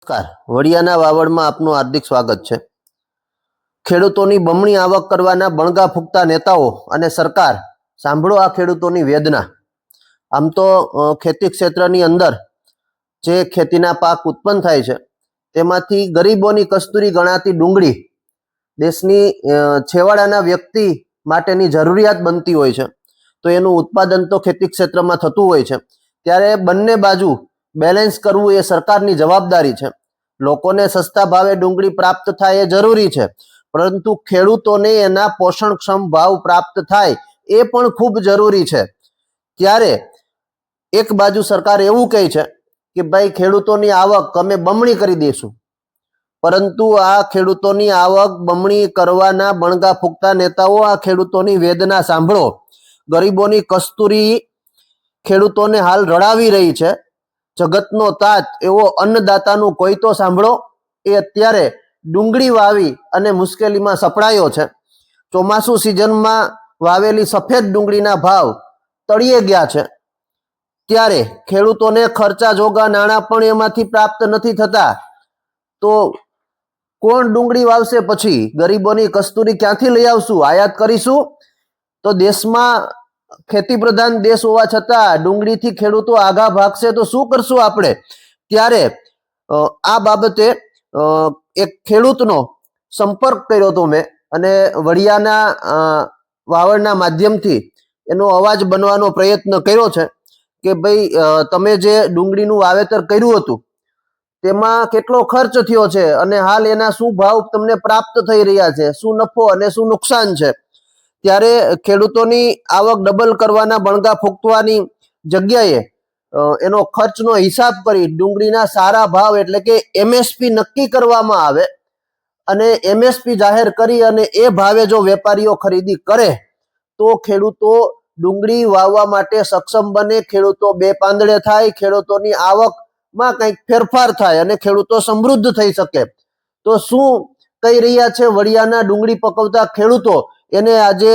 નમસ્કાર, વડિયાના વાવડમાં આપનું હાર્દિક સ્વાગત છે। ખેડૂતોની બમણી આવક કરવાના બણગા ફૂંકતા નેતાઓ અને સરકાર, સાંભળો આ ખેડૂતોની વેદના। આમ તો ખેતી ક્ષેત્રની અંદર જે ખેતીના પાક ઉત્પન્ન થાય છે તેમાંથી ગરીબોની કસ્તુરી ગણાતી ડુંગળી દેશની છેવાડાના વ્યક્તિ માટેની જરૂરિયાત બનતી હોય છે, તો એનું ઉત્પાદન તો ખેતી ક્ષેત્રમાં થતું હોય છે। ત્યારે બંને બાજુ બેલેન્સ કરવું એ સરકારની જવાબદારી છે। લોકોને સસ્તા ભાવે ડુંગળી પ્રાપ્ત થાય એ જરૂરી છે, પરંતુ ખેડૂતોને એના પોષણક્ષમ ભાવ પ્રાપ્ત થાય એ પણ ખૂબ જરૂરી છે। ત્યારે એક બાજુ સરકાર એવું કહે છે કે ભાઈ ખેડૂતોની આવક અમે બમણી કરી દઈશું, પરંતુ આ ખેડૂતોની આવક બમણી કરવાના બણગા ફૂંકતા નેતાઓ આ ખેડૂતોની વેદના સાંભળો। ગરીબોની કસ્તુરી ખેડૂતોને હાલ રડાવી રહી છે। જગતનો તાત એવો અન્નદાતાનું કોઈ તો સાંભળો। એ અત્યારે ડુંગળી વાવી અને મુશ્કેલીમાં સપડાયો છે। ચોમાસુ સિઝનમાં વાવેલી સફેદ ડુંગળીના ભાવ તળિયે ગયા છે, ત્યારે ખેડૂતોને ખર્ચા જોગા નાણાં પણ એમાંથી પ્રાપ્ત નથી થતા, તો કોણ ડુંગળી વાવશે? પછી ગરીબોની કસ્તુરી ક્યાંથી લઈ આવશું? આયાત કરીશું? તો દેશમાં ખેતી પ્રધાન દેશ હોવા છતાં ડુંગળીથી ખેડૂતો આઘા ભાગશે તો શું કરશું આપણે? ત્યારે આ બાબતે એક ખેડૂતનો સંપર્ક કર્યો હતો મેં, અને વડિયાના વાવડના માધ્યમથી એનો અવાજ બનવાનો પ્રયત્ન કર્યો છે કે ભાઈ તમે જે ડુંગળીનું વાવેતર કર્યું હતું તેમાં કેટલો ખર્ચ થયો છે અને હાલ એના શું ભાવ તમને પ્રાપ્ત થઈ રહ્યા છે, શું નફો અને શું નુકસાન છે? ત્યારે ખેડૂતોની આવક ડબલ કરવાના બણગા ફૂંકવાની જગ્યાએ એનો ખર્ચનો હિસાબ કરી ડુંગળીના સારા ભાવ એટલે કે એમએસપી નક્કી કરવામાં આવે, અને એમએસપી જાહેર કરી અને એ ભાવે જો વેપારીઓ ખરીદી કરે તો ખેડૂતો ડુંગળી વાવવા માટે સક્ષમ બને, ખેડૂતો બે પાંદડે થાય, ખેડૂતોની આવકમાં કંઈક ફેરફાર થાય અને ખેડૂતો સમૃદ્ધ થઈ શકે। તો શું કહી રહ્યા છે વડિયાના ડુંગળી પકવતા ખેડૂતો, એને આજે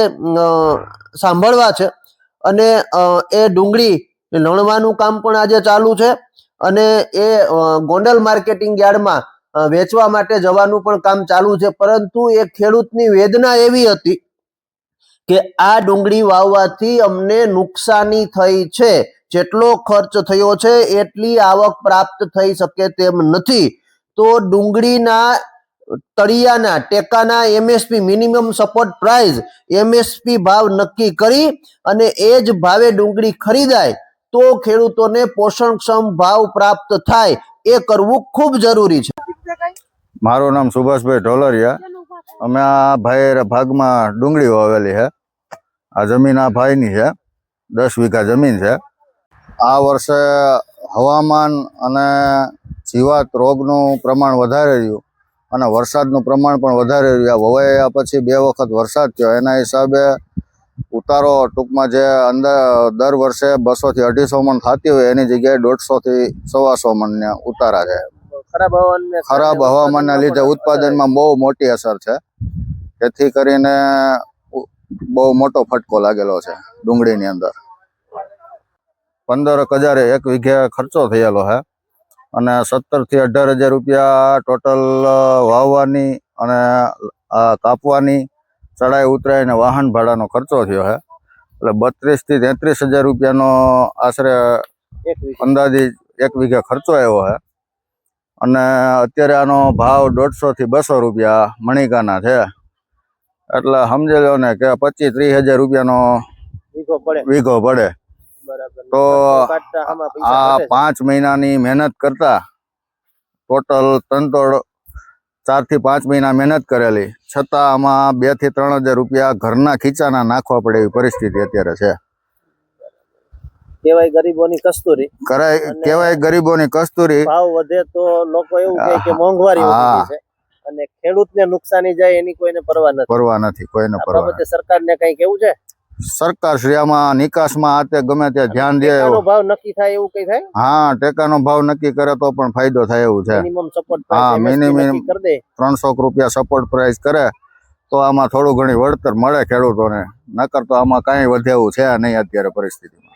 સાંભળવા છે। અને એ ડુંગળી લણવાનું કામ પણ આજે ચાલુ છે, અને એ ગોંડલ માર્કેટિંગ યાર્ડમાં વેચવા માટે જવાનું પણ કામ ચાલુ છે। પરંતુ એ ખેડૂતની વેદના એવી હતી કે આ ડુંગળી વાવવાથી અમને નુકસાની થઈ છે, જેટલો ખર્ચ થયો છે એટલી આવક પ્રાપ્ત થઈ શકે તેમ નથી। તો ડુંગળીના તળિયાના ટેકાના MSP minimum support price MSP ભાવ નક્કી કરી અને એ જ ભાવે ડુંગળી ખરીદાય તો ખેડૂતોને પોષણક્ષમ ભાવ પ્રાપ્ત થાય, એ કરવું ખૂબ જરૂરી છે। મારું નામ સુભાષભાઈ ઢોલરિયા। અમે આ ભાઈ ભાગમાં ડુંગળી વાવેલી છે। આ જમીન આ ભાઈની છે, 10 વીઘા જમીન છે। આ વર્ષે હવામાન અને જીવાત રોગનું પ્રમાણ વધારે રહ્યું અને વરસાદનું પ્રમાણ પણ વધારે રહ્યું। વવાયા પછી 2 વખત વરસાદ થયો, એના હિસાબે ઉતારો ટૂંકમાં જે અંદર દર વર્ષે 200 થી 250 મણ થતી હોય એની જગ્યાએ 150 થી 125 મણ ઉતારા છે। ખરાબ હવામાનના લીધે ઉત્પાદનમાં બહુ મોટી અસર છે, જેથી કરીને બહુ મોટો ફટકો લાગેલો છે ડુંગળીની અંદર। 15,000 એક વીઘે ખર્ચો થયેલો છે અને 17 થી 18,000 રૂપિયા ટોટલ વાવવાની અને કાપવાની, ચડાઈ ઉતરાઈ અને વાહન ભાડાનો ખર્ચો થયો છે। એટલે 32 થી 33,000 રૂપિયાનો આશરે અંદાજિત એક વીઘે ખર્ચો આવ્યો છે। અને અત્યારે આનો ભાવ 150 થી 200 રૂપિયા મણિકાના છે, એટલે સમજી લો ને કે 25-30,000 રૂપિયાનો વીઘો પડે। તો આ 5 મહિનાની મહેનત કરતા ટોટલ 4 થી 5 મહિના મહેનત કરેલી છતાં આમાં 2 થી 3,000 રૂપિયા ઘરના ખીચાના નાખવા પડે એવી પરિસ્થિતિ અત્યારે છે। કહેવાય ગરીબોની કસ્તુરી, કહેવાય ગરીબોની કસ્તુરી। ભાવ વધે તો લોકો એવું કહે કે મોંઘવારી વધી છે અને ખેડૂતને નુકસાની જાય એની કોઈને પરવા નથી। કોઈને પરવા નથી। સરકારને કઈ કેવું છે? સરકાર શ્રી આમાં નિકાસમાં આ તે ગમે ત્યાં ધ્યાન દે। ભાવ નક્કી થાય એવું કઈ થાય? હા, ટેકાનો ભાવ નક્કી કરે તો પણ ફાયદો થાય એવું છે। મિનિમમ સપોર્ટ હા, મિનિમમ કરી દે 300 રૂપિયા સપોર્ટ પ્રાઇસ કરે તો આમાં થોડું ઘણી વળતર મળે ખેડૂતોને, નકર તો આમાં કાંઈ વધે એવું છે નહીં અત્યારે પરિસ્થિતિમાં।